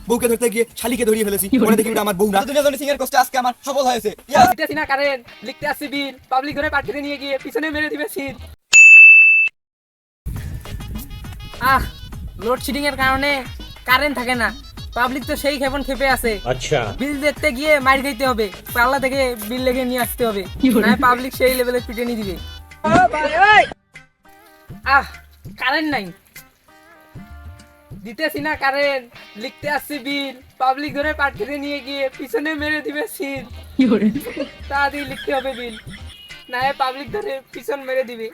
বউকে ধরতে গিয়ে শালিকে ধরিয়ে ফেলেছি, মনে দেখি আমার বউ না। দুজনে সিং এর কষ্টে আজকে আমার সফল হয়েছে। লিখতেছি না কারেন্ট, লিখতে আসছি বিল, পাবলিক ঘরে পাঠিয়ে নিয়ে গিয়ে পিছনে মেরে দিবে সিট। লোডশেডিং এর কারণে কারেন্ট থাকে না, পাবলিক তো সেই ক্ষেপণ খেপে আছে। আচ্ছা, বিল দেখতে গিয়ে মার খাইতে হবে, পাল্লা থেকে বিল লেগে নিয়ে আসতে হবে, না পাবলিক সেই লেভেলে পিটে নিয়ে দিবে। কারেন্ট নাই, দিতেছি না কারেন্ট, লিখতে আসছি বিল, পাবলিক ধরে পাঠিয়ে নিয়ে গিয়ে পিছনে মেরে দিবে সিট। তাড়াতাড়ি লিখতে হবে বিল, না পাবলিক ধরে পিছন মেরে দিবে।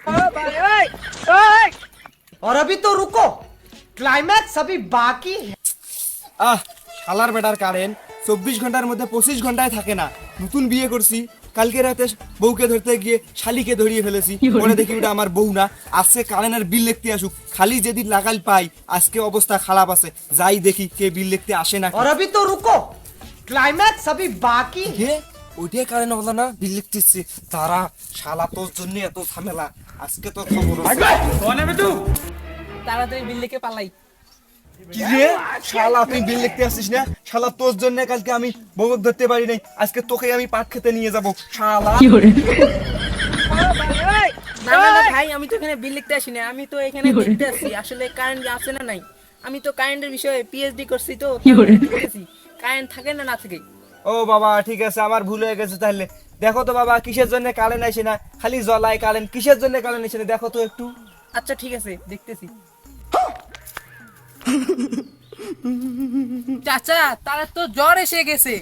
और अभी तो रुको, क्लाइमैक्स अभी बाकी है। শালার বেটার কারেন্ট 24 ঘন্টার মধ্যে 25 ঘন্টায় থাকে না। নতুন বিয়ে করছি, কালকে রাতে বউকে ধরতে গিয়ে শালিকে ধরিয়ে ফেলেছি, মনে দেখি ওটা আমার বউ না। আজকে কারেন্টের বিল লিখতে আসুক, খালি যেদিন লাগাল পাই আজকে অবস্থা খারাপ আছে, যাই দেখি কে বিল লিখতে আসে না। और अभी तो रुको, क्लाइमैक्स अभी बाकी है। কে ওইটাই কারেন্ট হলো না, বিল লিখতেছি। তারা শালা তোর জন্য এত ঝামেলা, আজকে তোর খবর আছে। তাড়াতাড়ি বিল লিখে পালাই। কি রে শালা, তুই বিল লিখতে আসছিস না? শালা তোর জন্য কালকে আমি বউ ধরতে পারি নাই, আজকে তোকে আমি পাট খেতে নিয়ে যাব শালা। না না না ভাই, আমি তো এখানে বিল লিখতে আসি না, আমি তো এখানে দেখতে আসছি আসলে কারেন্ট আছে না নাই। আমি তো কারেন্টের বিষয়ে পিএইচডি করছি, তো কারেন্ট থাকে না না থাকে। ও বাবা ঠিক আছে, আমার ভুল হয়ে গেছে। তাহলে দেখো তো বাবা, কিসের জন্য কারেন্ট আসে না, খালি জ্বলায় কারেন্ট, কিসের জন্য কারেন্ট আসে না দেখো তো একটু। আচ্ছা ঠিক আছে, দেখতেছি। চাচা, তার তো জ্বর এসে গেছে,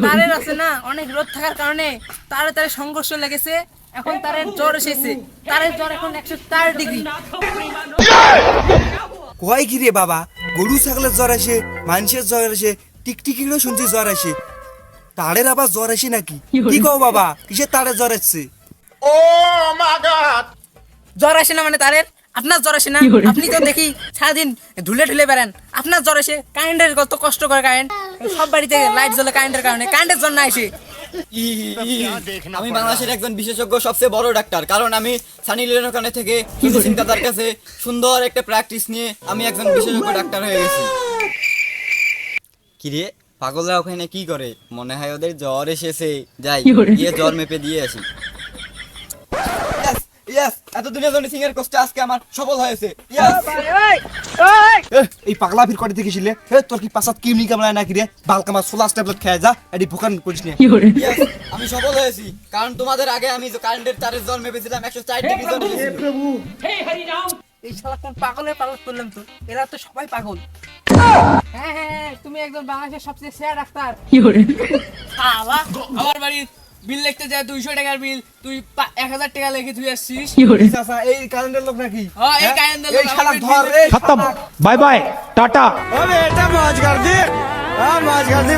তারের আছে না অনেক রোদ থাকার কারণে তারে সংঘর্ষ লেগেছে, এখন তারের জ্বর এসেছে, তারের জ্বর এখন 104 ডিগ্রি। কয় কি রে বাবা, গরু ছাগলের জ্বর আসে, মানুষের জ্বর আসে, টিকটিকিরও শুনছি জ্বর আসে, তারের আবার জ্বর আসে নাকি? কি কও বাবা, কিসের তারের জ্বর আসছে? জ্বর আসে না মানে তারের? আপনার জ্বর আসে না? আপনি তো দেখি সারাদিন ধুলে ঢুলে বেড়ান, আপনার জ্বর আসে? কারেন্টের কত কষ্ট করে, কারেন্ট সব বাড়িতে লাইট জ্বলে কারেন্টের কারণে, কারেন্টের জ্বর না আসে। আমি বাংলাদেশের একজন বিশেষজ্ঞ, সবচেয়ে বড় ডাক্তার, কারণ আমি সানি লিওনের ওখানে থেকে সুজিত দাদার কাছে সুন্দর একটা প্র্যাকটিস নিয়ে আমি একজন বিশেষজ্ঞ ডাক্তার হয়ে গেছি। কিরে পাগলরা ওখানে কি করে? মনে হয় ওদের জ্বর এসেছে, যাই গিয়ে জ্বর মেপে দিয়ে আসি। এত দুনিয়া জন্য সিং এর কষ্টে আজকে আমার সফল হয়েছে। এই পাগলা ফির করে দেখেছিলে, তোর কি পাসাত কিমনি কামলায় নাকি রে? বালকামা সোলাস ট্যাবলেট খেয়ে যা, এডি ভোকান করিস না। আমি সফল হয়েছি, কারণ তোমাদের আগে আমি কারেন্টের তারের জ্বর মেপেছিলাম 104 ডিগ্রি জ্বর এসেছিল। এই শালা কোন পাগলের পাগল করলাম তো, এরা তো সবাই পাগল। হ্যাঁ হ্যাঁ, তুমি একজন বাংলাদেশের সবচেয়ে সেরা ডাক্তার। শালা, আমার বাড়ির বিল লিখতে যায় 200 টাকার বিল, তুই 1000 টাকা লিখে তুই আসছিস। চাচা এই কারেন্টের লোক নাকি? হ্যাঁ, এই কারেন্টের লোক। এই শালা ধর রে। खत्म, बाय बाय, टाटा। अबे এটা মাছ গার দে, মাছ গার দে।